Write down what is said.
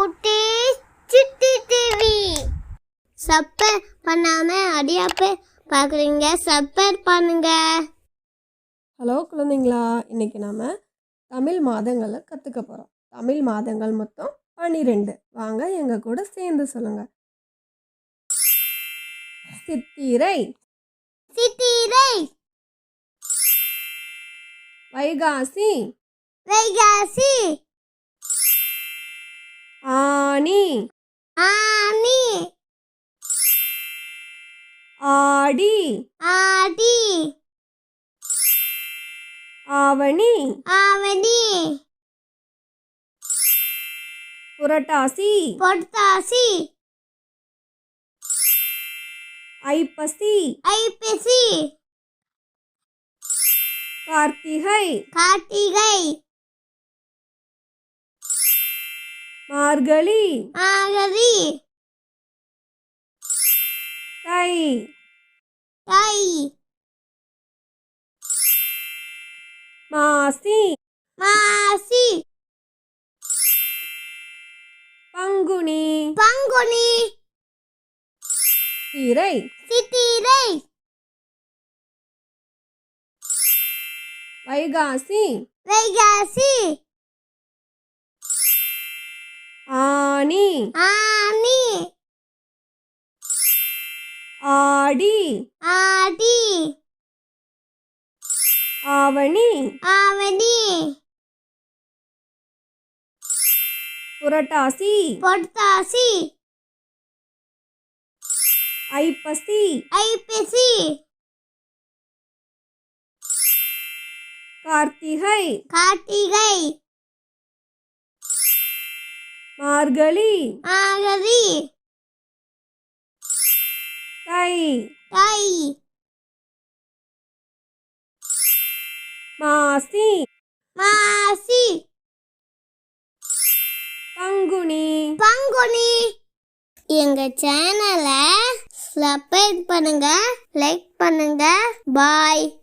குட்டி city TV. Subscribe பண்ணாம அடியாப்பே பார்க்குறீங்க, சப்ஸ்கிரைப் பண்ணுங்க. ஹலோ குழந்தைங்களா, இன்றைக்கி நாம் தமிழ் மாதங்களை கற்றுக்க போகிறோம். தமிழ் மாதங்கள் மொத்தம் 12. வாங்க எங்கள் கூட சேர்ந்து சொல்லுங்கள். சித்திரை, சித்திரை, வைகாசி, வைகாசி, ஆனி, ஆனி, ஆடி, ஆடி, ஆவணி, ஆவணி, புரட்டாசி, பொட்டாசி, ஐப்பசி, ஐப்பசி, கார்த்திகை, கார்த்திகை, மார்கழி, மார்கழி, தை, தை, மாசி, மாசி, பங்குனி, பங்குனி, சித்திரை, சித்திரை, வைகாசி, வைகாசி, ஆனி, ஆனி, ஆடி, ஆடி, ஆவணி, ஆவணி, புரட்டாசி, பொட்டாசி, ஐப்பசி, ஐப்பசி, கார்த்திகை, கார்த்திகை, மார்கழி, மார்கழி, தை, தை, மாசி, மாசி, பங்குனி. பங்குனி. எங்க சேனலை சப்ஸ்கிரைப் பண்ணுங்க, லைக் பண்ணுங்க. பாய்.